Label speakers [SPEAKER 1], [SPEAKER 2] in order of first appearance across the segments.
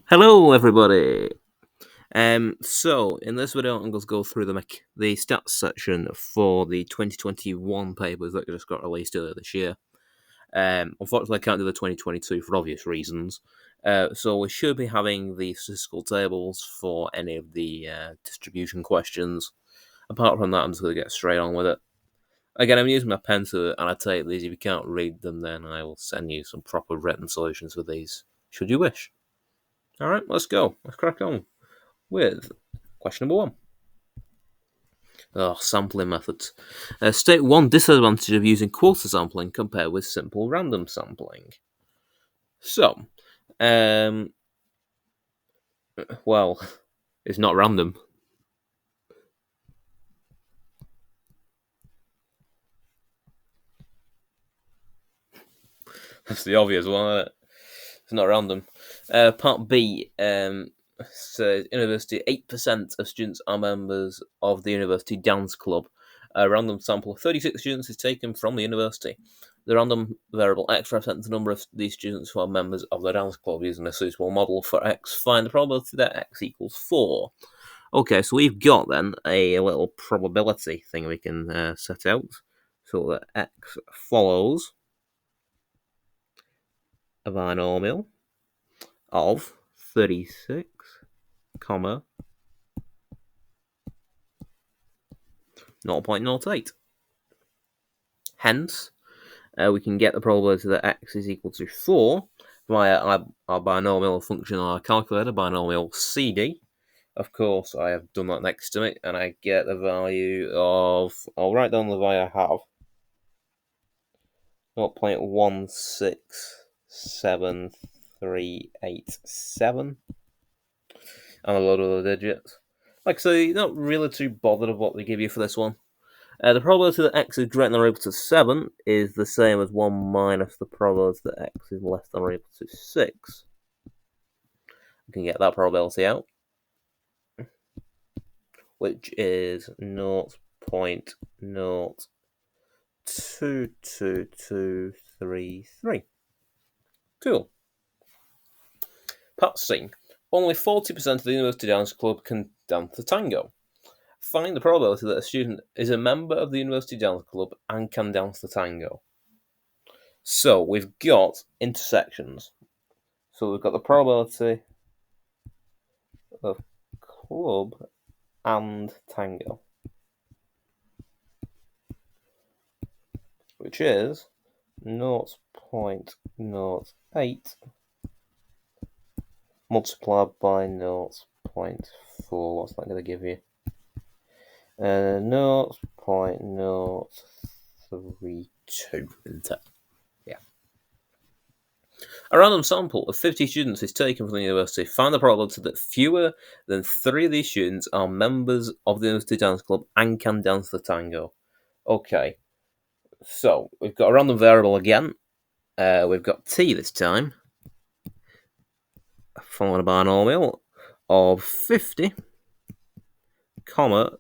[SPEAKER 1] Hello, everybody. So in this video, I'm going to go through the stats section for the 2021 papers that just got released earlier this year. Unfortunately, I can't do the 2022 for obvious reasons. So we should be having the statistical tables for any of the distribution questions. Apart from that, I'm just going to get straight on with it. Again, I'm using my pen to annotate these. If you can't read them, then I will send you some proper written solutions for these, should you wish. All right, let's go. Let's crack on with question number one. Sampling methods. State one disadvantage of using quarter sampling compared with simple random sampling. So, well, it's not random. That's the obvious one, isn't it? It's not random. Part B says university 8% of students are members of the university dance club. A random sample of 36 students is taken from the university. The random variable x represents the number of these students who are members of the dance club. Using a suitable model for x, find the probability that x equals 4. Okay, so we've got then a little probability thing we can set out. So that x follows a binomial of 36, comma 0.08. Hence, we can get the probability that x is equal to 4 via our binomial function on our calculator, binomial CD. Of course, I have done that next to it, and I get the value of, I'll write down the value I have, 0.167387, and a load of the digits. Like I say, you're not really too bothered of what they give you for this one. The probability that x is greater than or equal to 7 is the same as 1 minus the probability that x is less than or equal to 6. You can get that probability out, which is 0.022233. Cool. Part C. Only 40% of the University Dance Club can dance the tango. Find the probability that a student is a member of the University Dance Club and can dance the tango. So we've got intersections. So we've got the probability of club and tango, which is 0.08 multiplied by 0.4. What's that going to give you? 0.032, isn't it? Yeah. A random sample of 50 students is taken from the university. Find the probability that fewer than 3 of these students are members of the University Dance Club and can dance the tango. Okay, so we've got a random variable again. We've got t this time, followed by a binomial of 50, comma,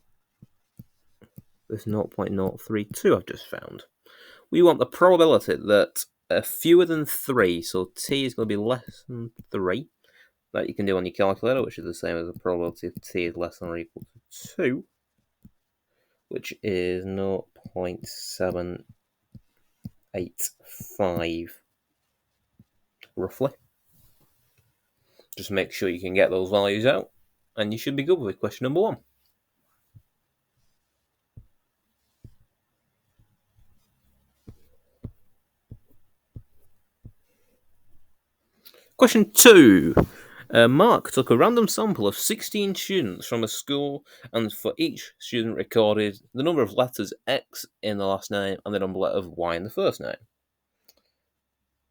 [SPEAKER 1] this 0.032 I've just found. We want the probability that fewer than 3, so t is going to be less than 3, that you can do on your calculator, which is the same as the probability of t is less than or equal to 2, which is 0.785, roughly. Just make sure you can get those values out, and you should be good with question number 1. Question 2. Mark took a random sample of 16 students from a school, and for each student recorded the number of letters X in the last name and the number of Y in the first name.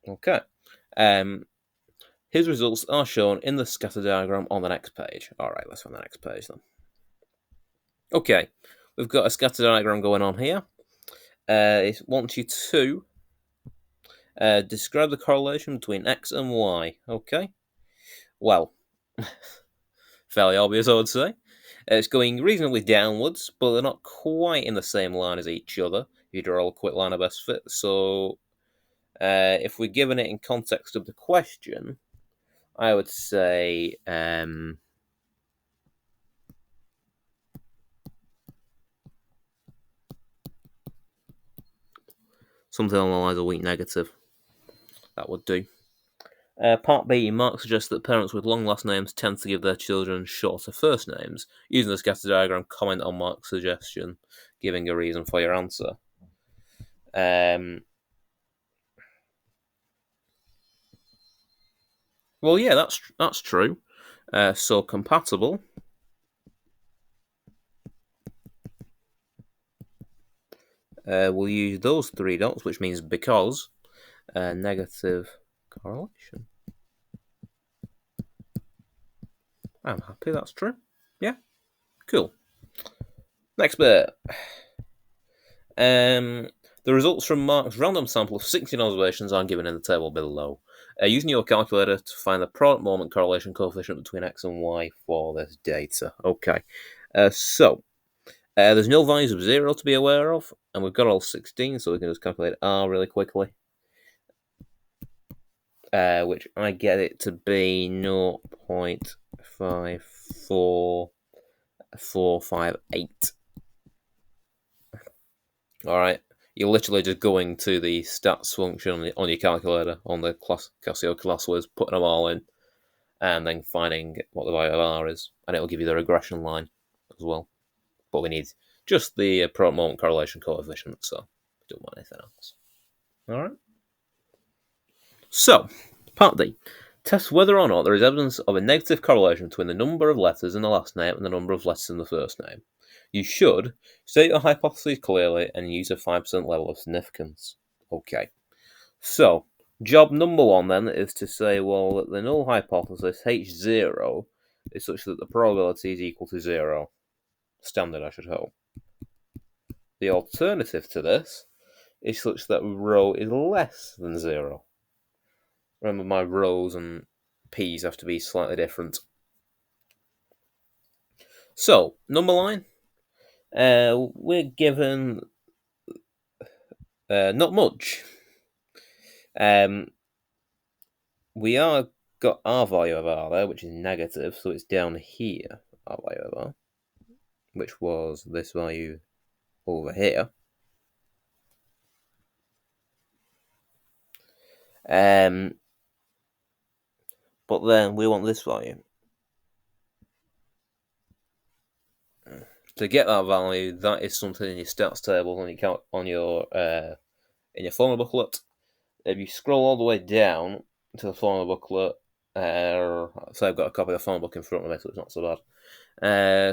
[SPEAKER 1] Okay. His results are shown in the scatter diagram on the next page. Alright, let's find the next page then. Okay, we've got a scatter diagram going on here. It wants you to describe the correlation between X and Y. Okay. Well, fairly obvious, I would say. It's going reasonably downwards, but they're not quite in the same line as each other. If you draw a quick line of best fit. So, if we're given it in context of the question, I would say something along the lines of weak negative. That would do. Part B, Mark suggests that parents with long last names tend to give their children shorter first names. Using the scatter diagram, comment on Mark's suggestion, giving a reason for your answer. Well, yeah, that's true. So compatible. We'll use those three dots, which means because negative correlation. I'm happy that's true. Yeah, cool. Next bit. The results from Mark's random sample of 16 observations are given in the table below. Using your calculator to find the product moment correlation coefficient between x and y for this data. Okay, so there's no values of 0 to be aware of, and we've got all 16, so we can just calculate R really quickly. Which I get it to be 0.54458. Alright, you're literally just going to the stats function on your calculator, on the Casio ClassWiz, putting them all in, and then finding what the value of R is, and it'll give you the regression line as well. But we need just the product moment correlation coefficient, so we don't want anything else. Alright? So, part D. Test whether or not there is evidence of a negative correlation between the number of letters in the last name and the number of letters in the first name. You should state your hypothesis clearly and use a 5% level of significance. Okay. So, job number one then is to say, well, that the null hypothesis H0 is such that the probability is equal to 0. Standard, I should hope. The alternative to this is such that rho is less than 0. Remember, my rows and P's have to be slightly different. So, number line, we're given not much. We are got our value of R there, which is negative, so it's down here, our value of R, which was this value over here. But then we want this value. To get that value, that is something in your stats table in your formula booklet. If you scroll all the way down to the formula booklet, so I've got a copy of the formula book in front of me, so it's not so bad.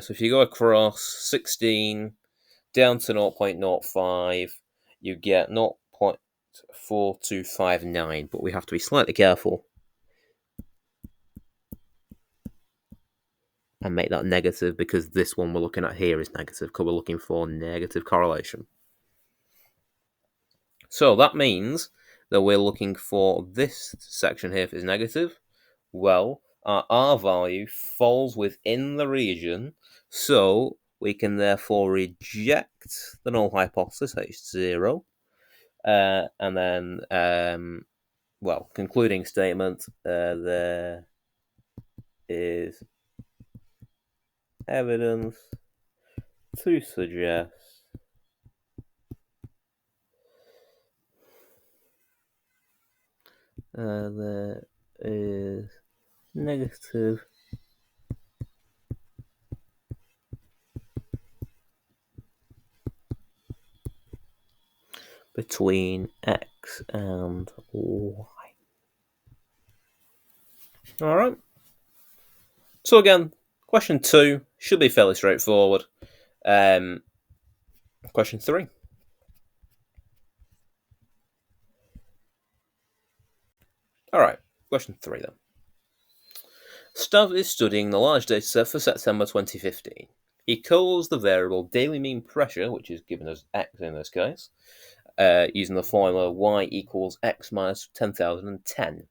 [SPEAKER 1] So if you go across 16 down to 0.05, you get 0.4259, but we have to be slightly careful and make that negative, because this one we're looking at here is negative, because we're looking for negative correlation. So that means that we're looking for this section here if it's negative. Well, our R value falls within the region, so we can therefore reject the null hypothesis H0. And then, concluding statement, there is evidence to suggest there is negative between X and Y. Alright. So again, question 2 should be fairly straightforward. Question 3. Alright, question 3 then. Stav is studying the large dataset for September 2015. He calls the variable daily mean pressure, which is given as X in this case, using the formula Y equals X minus 10,010.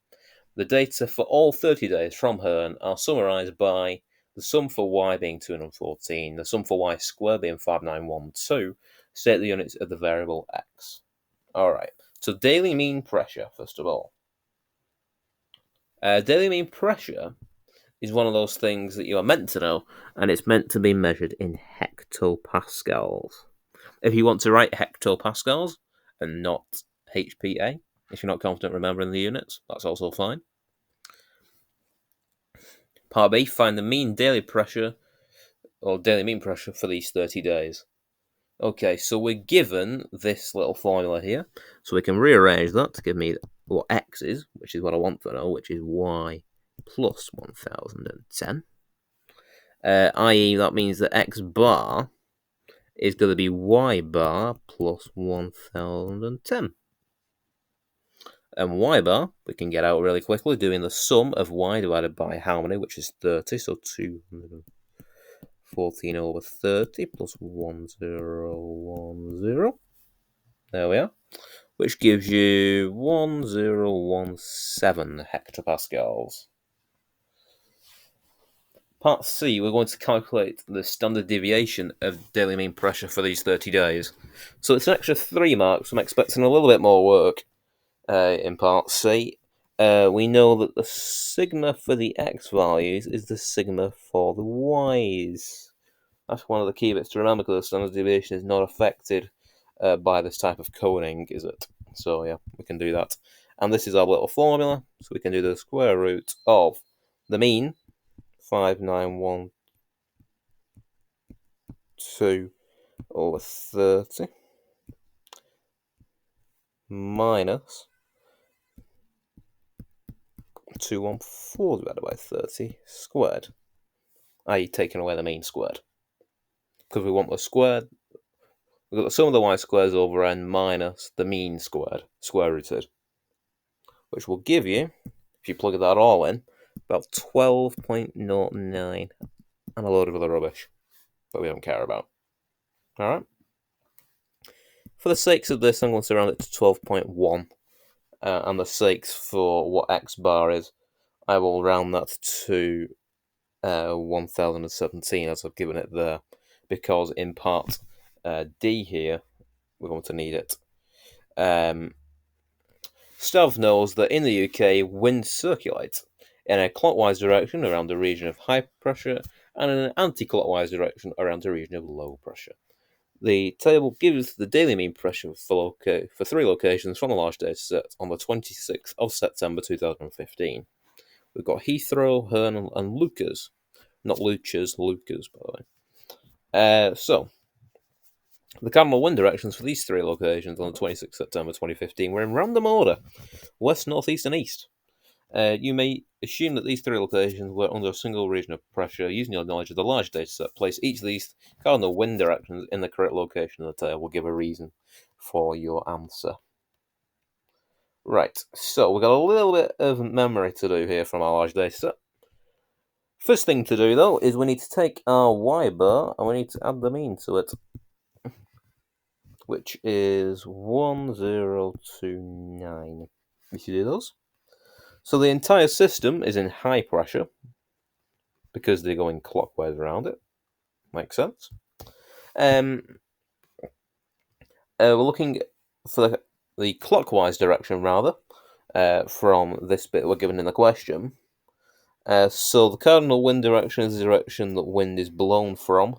[SPEAKER 1] The data for all 30 days from Hearn are summarised by the sum for Y being 214, the sum for Y squared being 5912. State the units of the variable X. Alright, so daily mean pressure, first of all. Daily mean pressure is one of those things that you are meant to know, and it's meant to be measured in hectopascals. If you want to write hectopascals and not HPA, if you're not confident remembering the units, that's also fine. Part B, find the mean daily pressure, or daily mean pressure for these 30 days. Okay, so we're given this little formula here, so we can rearrange that to give me what x is, which is what I want to know, which is y plus 1010. I.e., that means that x bar is going to be y bar plus 1010. And y bar, we can get out really quickly doing the sum of y divided by how many, which is 30, so 214 over 30 plus 1010. There we are. Which gives you 1017 hectopascals. Part C, we're going to calculate the standard deviation of daily mean pressure for these 30 days. So it's an extra 3 marks. I'm expecting a little bit more work in Part C. We know that the sigma for the x values is the sigma for the y's. That's one of the key bits to remember, because the standard deviation is not affected by this type of coding, is it? So yeah, we can do that. And this is our little formula, so we can do the square root of the mean, 5912 over 30, minus 214 divided by 30 squared, i.e. taking away the mean squared. Because we want the squared, we've got the sum of the y squares over n minus the mean squared, square rooted, which will give you, if you plug that all in, about 12.09 and a load of other rubbish that we don't care about. Alright? For the sakes of this, I'm going to round it to 12.1. And the sakes for what x bar is, I will round that to 1017 as I've given it there, because in part D here, we're going to need it. Stav knows that in the UK, winds circulate in a clockwise direction around the region of high pressure and in an anti-clockwise direction around the region of low pressure. The table gives the daily mean pressure for 3 locations from a large data set on the 26th of September 2015. We've got Heathrow, Herne and Lucas. Not Luchas, Lucas, by the way. So, the cardinal wind directions for these 3 locations on the 26th September 2015 were in random order: west, north, east and east. You may assume that these 3 locations were under a single region of pressure. Using your knowledge of the large data set, place each of these cardinal wind directions in the correct location of the table. Will give a reason for your answer. Right, so we've got a little bit of memory to do here from our large data set. First thing to do, though, is we need to take our y bar and we need to add the mean to it, which is 1029. You see those? So the entire system is in high pressure because they're going clockwise around it. Makes sense. We're looking for the clockwise direction, rather, from this bit we're given in the question. So the cardinal wind direction is the direction that wind is blown from.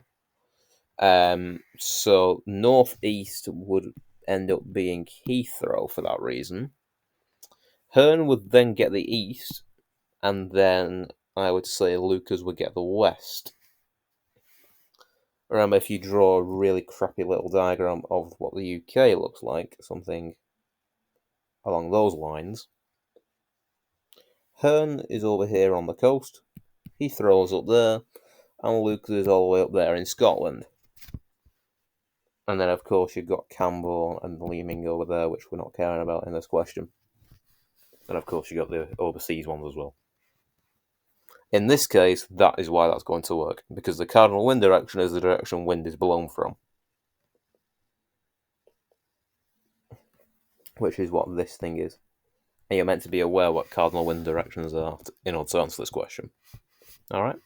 [SPEAKER 1] So northeast would end up being Heathrow for that reason. Herne would then get the east, and then I would say Lucas would get the west. Remember, if you draw a really crappy little diagram of what the UK looks like, something along those lines, Herne is over here on the coast, Heathrow's up there, and Lucas is all the way up there in Scotland. And then, of course, you've got Campbell and Leeming over there, which we're not caring about in this question. And, of course, you've got the overseas ones as well. In this case, that is why that's going to work, because the cardinal wind direction is the direction wind is blown from, which is what this thing is. And you're meant to be aware what cardinal wind directions are in order to answer this question. Alright?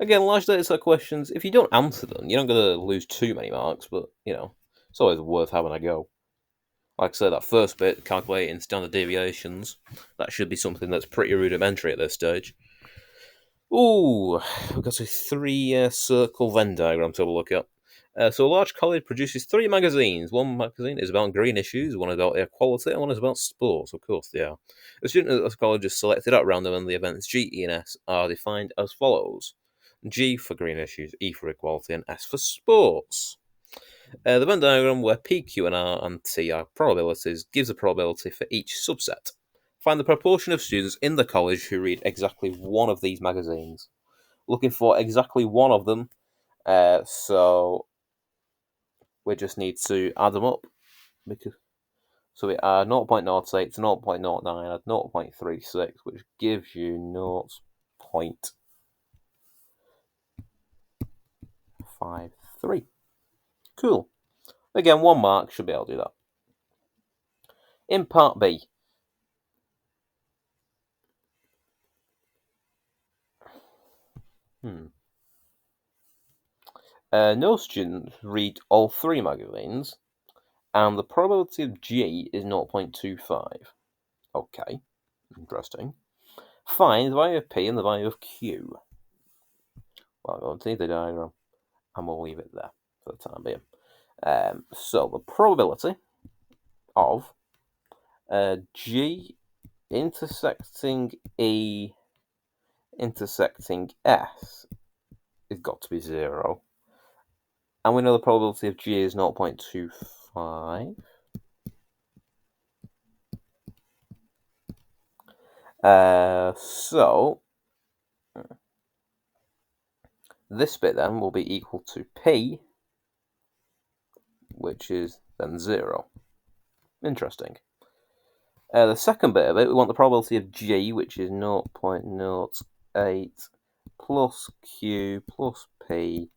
[SPEAKER 1] Again, large data set questions, if you don't answer them, you're not going to lose too many marks, but, it's always worth having a go. Like I said, that first bit, calculating standard deviations, that should be something that's pretty rudimentary at this stage. Ooh, we've got a 3 circle Venn diagram to have a look at. So a large college produces 3 magazines. One magazine is about green issues, one is about equality, and one is about sports. Of course they are. The student at the college is selected at random, and the events G, E, and S are defined as follows: G for green issues, E for equality, and S for sports. The Venn diagram where P, Q, and R and T are probabilities gives a probability for each subset. Find the proportion of students in the college who read exactly one of these magazines. Looking for exactly one of them, so we just need to add them up. So we add 0.08 to 0.09 at 0.36, which gives you 0.53. Cool. Again, 1 mark should be able to do that. In part B, no students read all 3 magazines, and the probability of G is 0.25. Okay, interesting. Find the value of P and the value of Q. Well, we'll see the diagram, and we'll leave it there for the time being. So the probability of G intersecting E intersecting S has got to be 0. And we know the probability of G is 0.25. So this bit then will be equal to P, which is then 0. Interesting. The second bit of it, we want the probability of G, which is 0.08 plus Q plus P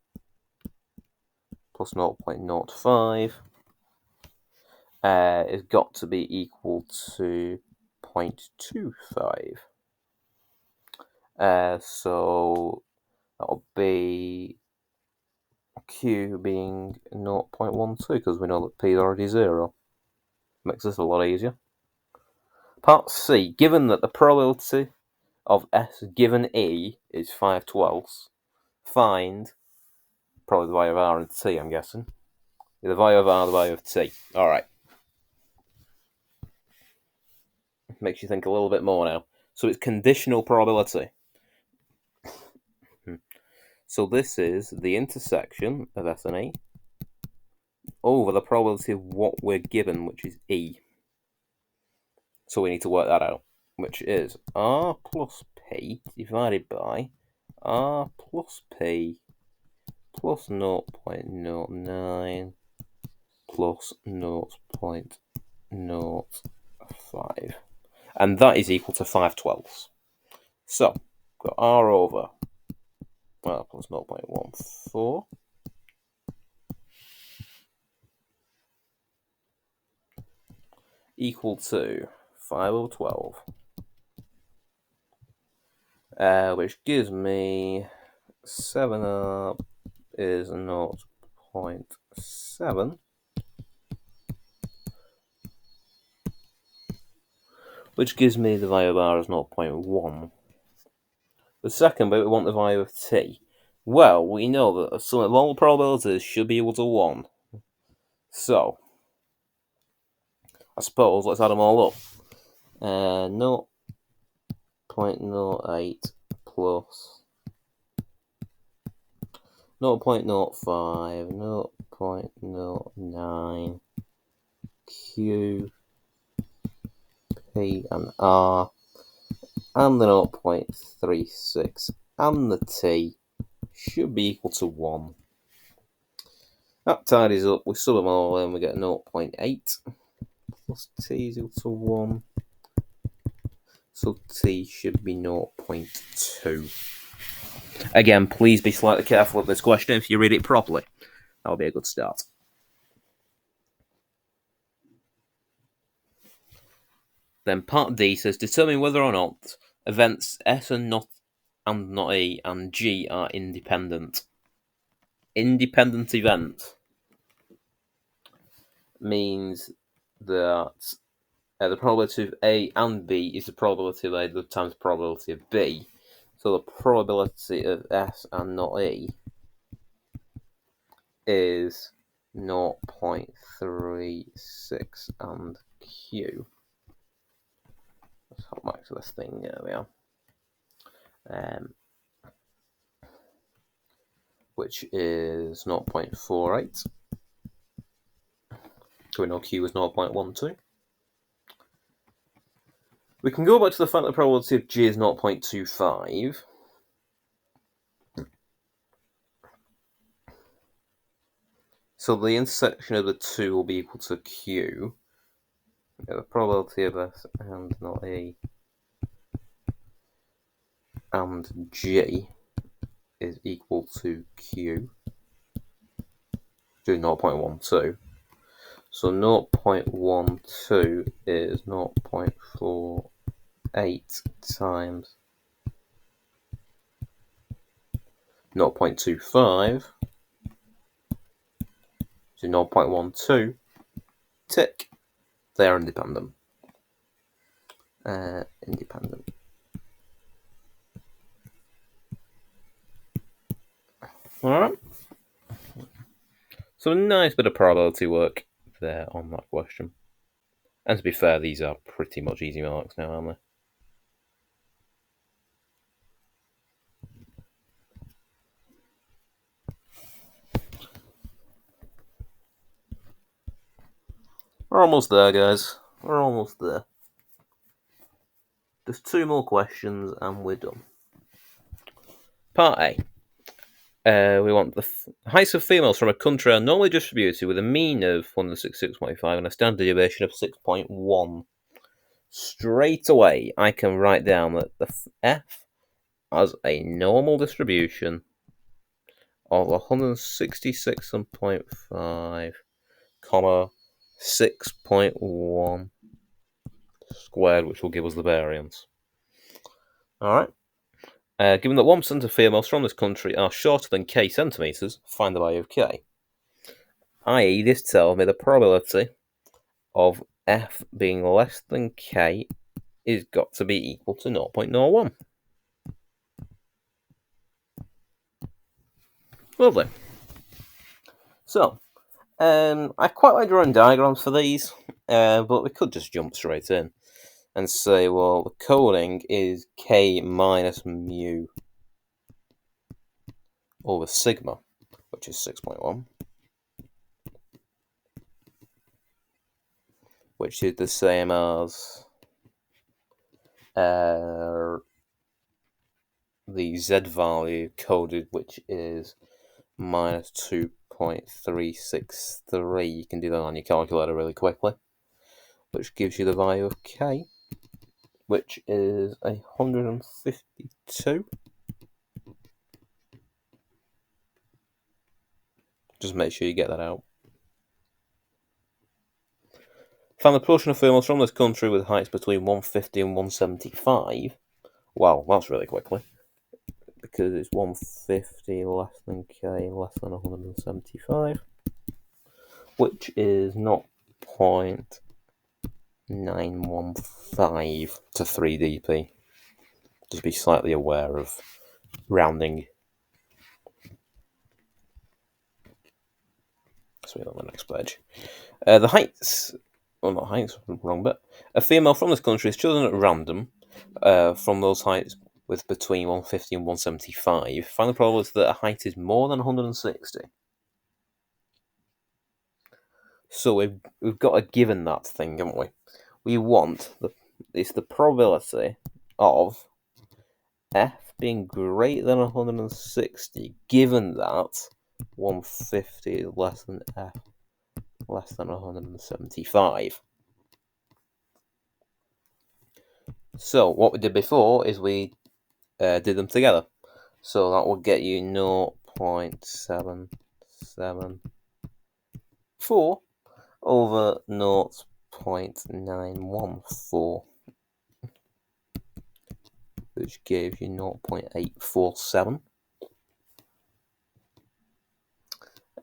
[SPEAKER 1] plus 0.05 is got to be equal to 0.25. So that'll be Q being 0.12 because we know that P is already 0. Makes this a lot easier. Part C, given that the probability of S given E is 5/12, find probably the value of R and T, I'm guessing. The value of R, the value of T. Alright. Makes you think a little bit more now. So it's conditional probability. So this is the intersection of S and E over the probability of what we're given, which is E. So we need to work that out, which is R plus P divided by R plus P plus 0.09 plus 0.05. And that is equal to 5/12. So, got R over R plus 0.14 equal to 5/12. Which gives me 7R is 0.7, which gives me the value of R as 0.1. The second bit, we want the value of T. Well, we know that some of all probabilities should be equal to 1. So, I suppose let's add them all up. 0.08 plus 0.05, 0.09, Q, P, and R, and the 0.36, and the T should be equal to 1. That tidies up, we sum them all and we get 0.8 plus T is equal to 1. So T should be 0.2. Again, please be slightly careful of this question if you read it properly. That'll be a good start. Then part D says determine whether or not events S and not E and G are independent. Independent event means that the probability of A and B is the probability of A times the probability of B. So the probability of S and not E is 0.36 and Q. Let's hop back to this thing. There we are. Which is 0.48. So we know Q is 0.12. We can go back to the fact that the probability of G is 0.25. So the intersection of the two will be equal to Q. The probability of S and not E and G is equal to Q, which is 0.12. So 0.12 is 0.48 times 0.25, which is 0.12. Tick. They are independent. Independent. Alright. So a nice bit of probability work there on that question. And to be fair, these are pretty much easy marks now, aren't they? We're almost there, guys. We're almost there. Just 2 more questions and we're done. Part A. We want the heights of females from a country are normally distributed with a mean of 166.5 and a standard deviation of 6.1. Straight away, I can write down that the F has a normal distribution of 166.5, 6.1 squared, which will give us the variance. Alright. Given that 1% of females from this country are shorter than K centimetres, find the value of K. I.e., this tells me the probability of F being less than K is got to be equal to 0.01. Lovely. So, I quite like drawing diagrams for these, but we could just jump straight in and say, well, the coding is K minus mu over sigma, which is 6.1, which is the same as the Z value coded, which is minus 2.363. You can do that on your calculator really quickly, which gives you the value of K, which is 152. Just make sure you get that out. Find the proportion of females from this country with heights between 150 and 175. Well, that's really quickly, because it's 150 less than K less than 175, which is 0.915 to 3dp. Just be slightly aware of rounding. So on the next page. The heights, well, not heights, wrong bit. A female from this country is chosen at random from those heights with between 150 and 175. Find the probability that a height is more than 160. So we've got a given that thing, haven't we? We want it's the probability of F being greater than 160, given that 150 is less than F less than 175. So what we did before is we did them together. So that will get you 0.774 over 0.914, which gave you 0.847.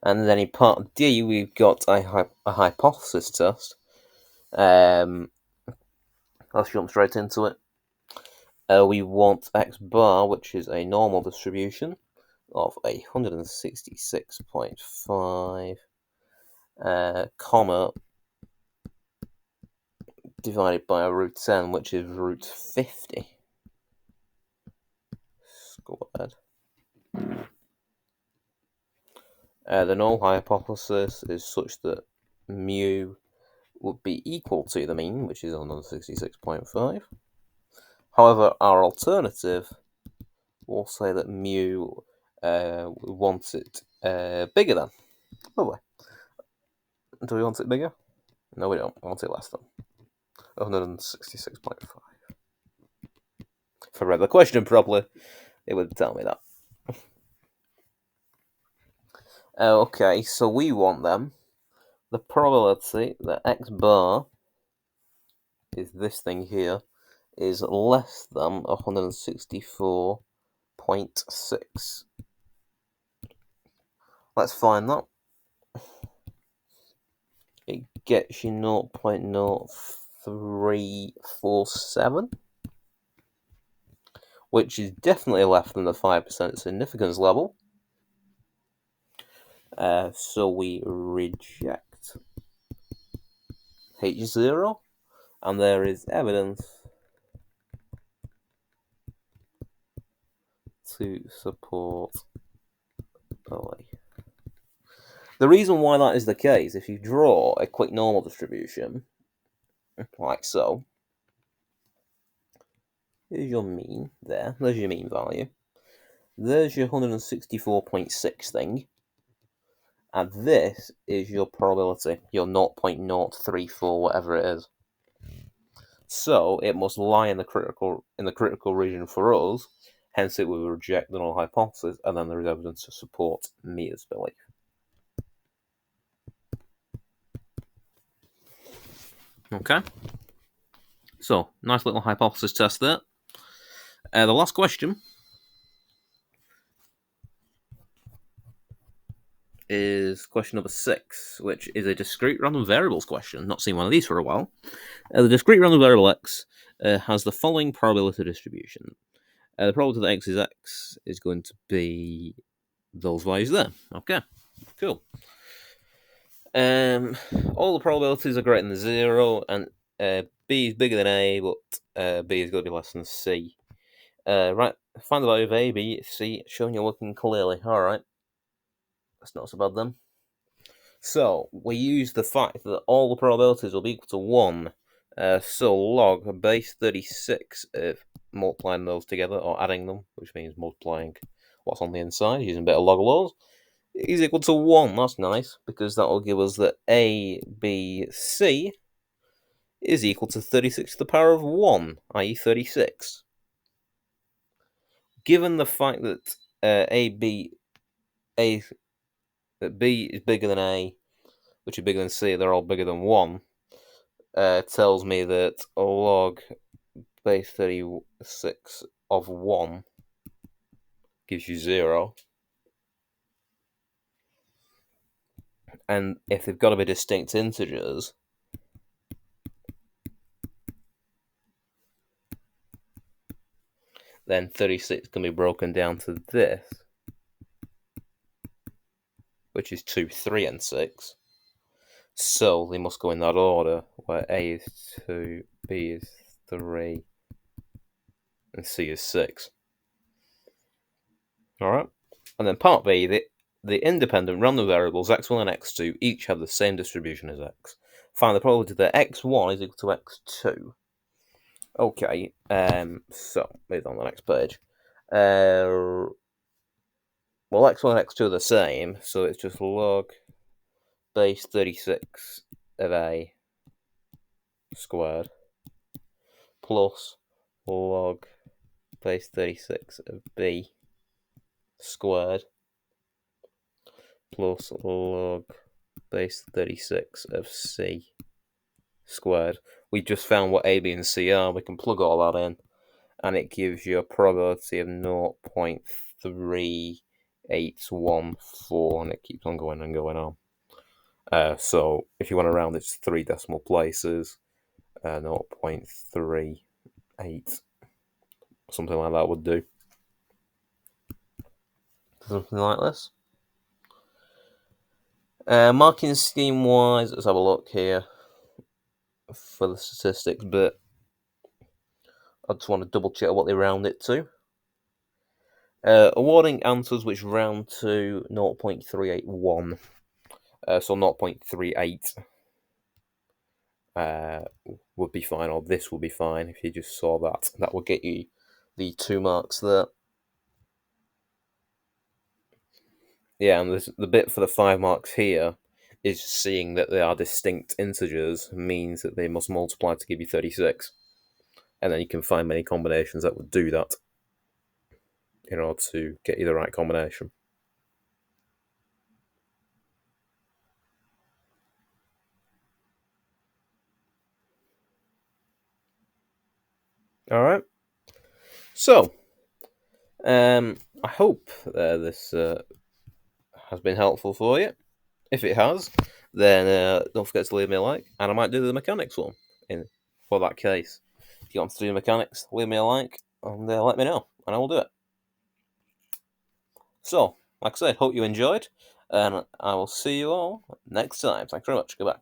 [SPEAKER 1] And then in part D, we've got a hypothesis test, Let's jump straight into it. We want x bar, which is a normal distribution of 166.5, comma, divided by a root 10, which is root 50 squared. The null hypothesis is such that mu would be equal to the mean, which is 166.5. However, our alternative will say that mu wants it bigger than. Lovely. Do we want it bigger? No, we don't. We want it less than 166.5. If I read the question properly, it would tell me that. Okay, so we want them. The probability that x bar is this thing here is less than 164.6. Let's find that. It gets you 0.0347, which is definitely less than the 5% significance level. So we reject H0, and there is evidence to support OA. The reason why that is the case, if you draw a quick normal distribution, like so, here's your mean there, there's your mean value, there's your 164.6 thing, and this is your probability, your 0.034, whatever it is. So it must lie in the critical region for us, hence it will reject the null hypothesis, and then there is evidence to support Mia's belief. Okay. So, nice little hypothesis test there. The last question is question number 6, which is a discrete random variables question. Not seen one of these for a while. The discrete random variable x has the following probability distribution. The probability that x is going to be those values there. Okay, cool. All the probabilities are greater than 0, and b is bigger than a, but b is going to be less than c. Right, find the value of a, b, c, showing you're working clearly. All right, that's not so bad then. So we use the fact that all the probabilities will be equal to 1. So log base 36 of multiplying those together, or adding them, which means multiplying what's on the inside, using a bit of log laws, is equal to 1. That's nice, because that will give us that A, B, C is equal to 36 to the power of 1, i.e. 36. Given the fact that B is bigger than A, which is bigger than C, they're all bigger than 1, tells me that log base 36 of 1 gives you 0. And if they've got to be distinct integers, then 36 can be broken down to this, which is 2, 3, and 6. So they must go in that order, where A is 2, B is 3, and C is 6. Alright? And then part B, the independent random variables x1 and x2 each have the same distribution as x. Find the probability that x1 is equal to x2. Okay, so move on the next page. Well, x1 and x2 are the same, so it's just log base 36 of A squared plus log base 36 of B squared plus log base 36 of C squared. We just found what A, B, and C are. We can plug all that in, and it gives you a probability of 0.3814, and it keeps on going and going on. So if you want to round it to 3 decimal places, 0.38, something like that would do. Something like this. Marking scheme wise, let's have a look here for the statistics bit. I just want to double check what they round it to. Awarding answers which round to 0.381, so 0.38 would be fine, or this would be fine if you just saw that. That would get you the 2 marks there. Yeah, and the bit for the 5 marks here is seeing that they are distinct integers means that they must multiply to give you 36. And then you can find many combinations that would do that in order to get you the right combination. Alright. So, I hope this has been helpful for you. If it has, then don't forget to leave me a like, and I might do the mechanics one for that case. If you want to do the mechanics, leave me a like, and let me know, and I will do it. So, like I said, hope you enjoyed, and I will see you all next time. Thanks very much. Goodbye.